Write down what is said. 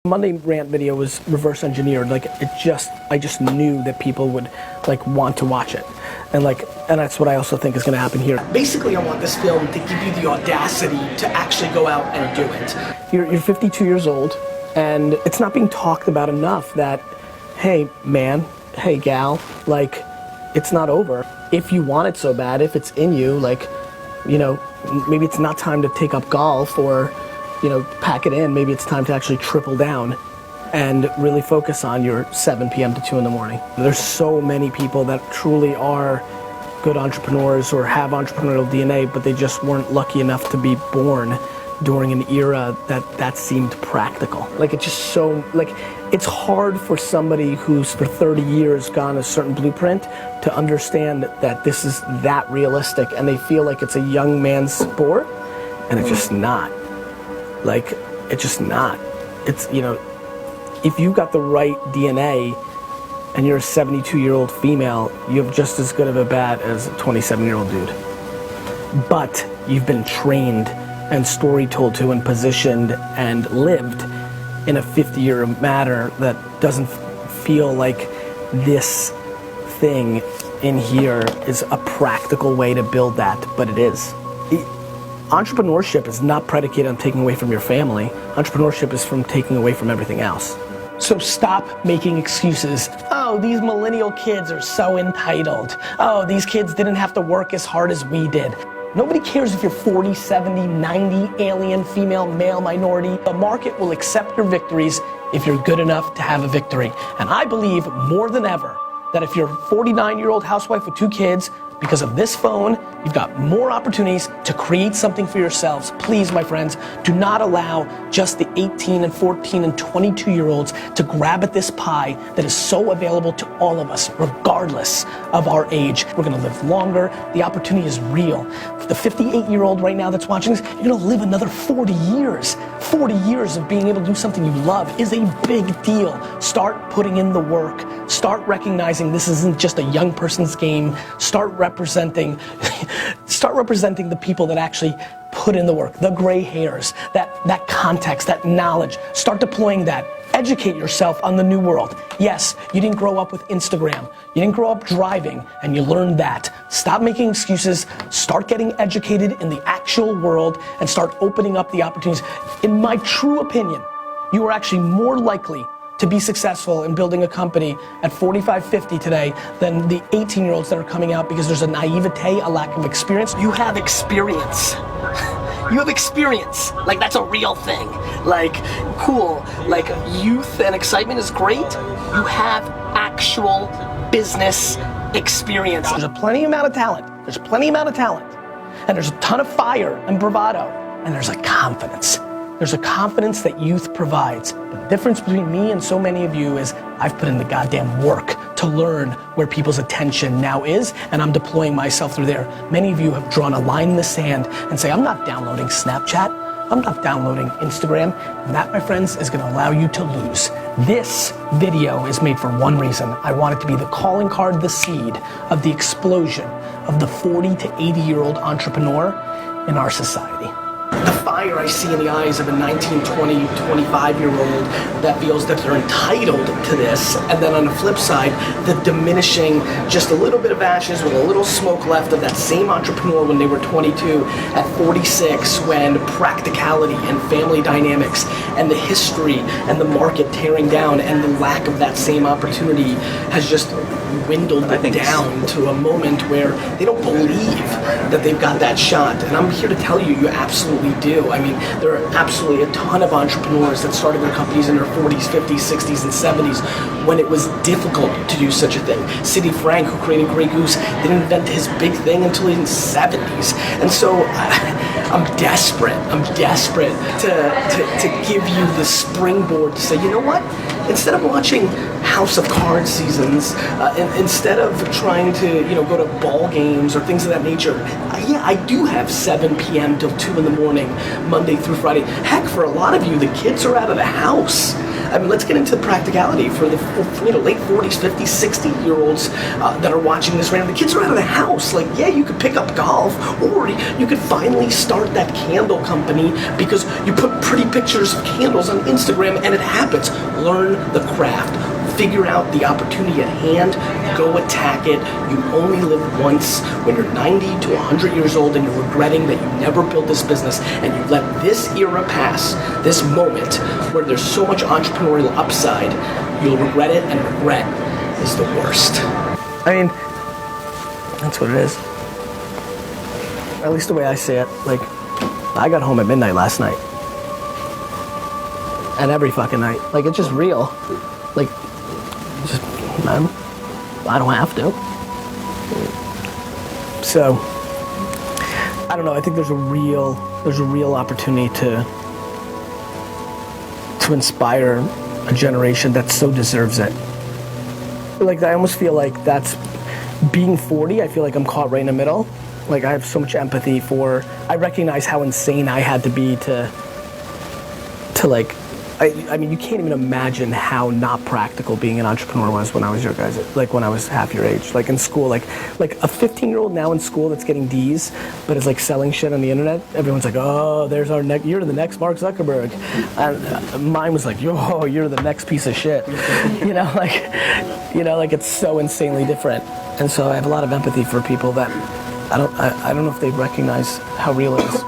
Monday rant video was reverse engineered. Like I just knew that people would like want to watch it, and that's what I also think is going to happen here. Basically, I want this film to give you the audacity to actually go out and do it. You're 52 years old, and it's not being talked about enough that, hey man, hey gal, like it's not over. If you want it so bad, if it's in you, like, you know, maybe it's not time to take up golf or, you know, pack it in. Maybe it's time to actually triple down and really focus on your 7 p.m. to 2 in the morning. There's so many people that truly are good entrepreneurs or have entrepreneurial DNA, but they just weren't lucky enough to be born during an era that seemed practical. Like it's just so, like it's hard for somebody who's for 30 years gone a certain blueprint to understand that this is that realistic, and they feel like it's a young man's sport, and it's just not. Like, it's just not. It's, you know, if you've got the right DNA and you're a 72-year-old female, you have just as good of a bat as a 27-year-old dude. But you've been trained and story told to and positioned and lived in a 50-year manner that doesn't feel like this thing in here is a practical way to build that, but it is. Entrepreneurship is not predicated on taking away from your family. Entrepreneurship is from taking away from everything else. So stop making excuses. Oh, these millennial kids are so entitled. Oh, these kids didn't have to work as hard as we did. Nobody cares if you're 40, 70, 90, alien, female, male, minority. The market will accept your victories if you're good enough to have a victory. And I believe more than ever that if you're a 49-year-old housewife with 2 kids, because of this phone, you've got more opportunities to create something for yourselves. Please, my friends, do not allow just the 18 and 14 and 22-year-olds to grab at this pie that is so available to all of us, regardless of our age. We're gonna live longer. The opportunity is real. For the 58-year-old right now that's watching this, you're gonna live another 40 years. 40 years of being able to do something you love is a big deal. Start putting in the work. Start recognizing this isn't just a young person's game. Start representing the people that actually put in the work, the gray hairs, that context, that knowledge. Start deploying that. Educate yourself on the new world. Yes, you didn't grow up with Instagram. You didn't grow up driving, and you learned that. Stop making excuses. Start getting educated in the actual world and start opening up the opportunities. In my true opinion, you are actually more likely to be successful in building a company at 45, 50 today than the 18-year-olds that are coming out because there's a naivete, a lack of experience. You have experience. You have experience. Like, that's a real thing. Like, cool. Like, youth and excitement is great. You have actual business experience. There's a plenty amount of talent. There's plenty amount of talent. And there's a ton of fire and bravado. And there's a confidence. There's a confidence that youth provides. But the difference between me and so many of you is I've put in the goddamn work to learn where people's attention now is, and I'm deploying myself through there. Many of you have drawn a line in the sand and say, I'm not downloading Snapchat, I'm not downloading Instagram, and that, my friends, is gonna allow you to lose. This video is made for one reason. I want it to be the calling card, the seed of the explosion of the 40 to 80-year-old entrepreneur in our society. The fire I see in the eyes of a 19, 20, 25-year-old that feels that they're entitled to this, and then on the flip side, the diminishing, just a little bit of ashes with a little smoke left of that same entrepreneur when they were 22, at 46, when practicality and family dynamics and the history and the market tearing down and the lack of that same opportunity has just dwindled down to a moment where they don't believe that they've got that shot. And I'm here to tell you, you absolutely do. I mean, there are absolutely a ton of entrepreneurs that started their companies in their 40s, 50s, 60s, and 70s when it was difficult to do such a thing. Sidney Frank, who created Grey Goose, didn't invent his big thing until in the 70s. And so I'm desperate to give you the springboard to say, you know what? Instead of watching House of Cards seasons, instead of trying to, you know, go to ball games or things of that nature, yeah, I do have 7 p.m. till 2 in the morning, Monday through Friday. Heck, for a lot of you, the kids are out of the house. I mean, let's get into the practicality for the late 40s, 50s, 60-year-olds that are watching this right now. The kids are out of the house. Like, yeah, you could pick up golf, or you could finally start that candle company because you put pretty pictures of candles on Instagram and it happens. Learn the craft. Figure out the opportunity at hand, go attack it. You only live once. When you're 90 to 100 years old and you're regretting that you never built this business and you let this era pass, this moment where there's so much entrepreneurial upside, you'll regret it, and regret is the worst. I mean, that's what it is. At least the way I see it. Like, I got home at midnight last night. And every fucking night. Like, it's just real. Like, just, man, I don't have to. So, I don't know. I think there's a real opportunity to inspire a generation that so deserves it. Like, I almost feel like that's being 40. I feel like I'm caught right in the middle. Like, I have so much empathy for. I recognize how insane I had to be to like. I mean, you can't even imagine how not practical being an entrepreneur was when I was your guys, like when I was half your age, like in school, like a 15-year-old now in school that's getting D's, but is like selling shit on the internet. Everyone's like, oh, there's our next, you're the next Mark Zuckerberg. And mine was like, yo, you're the next piece of shit. Like it's so insanely different. And so I have a lot of empathy for people that I don't know if they recognize how real it is.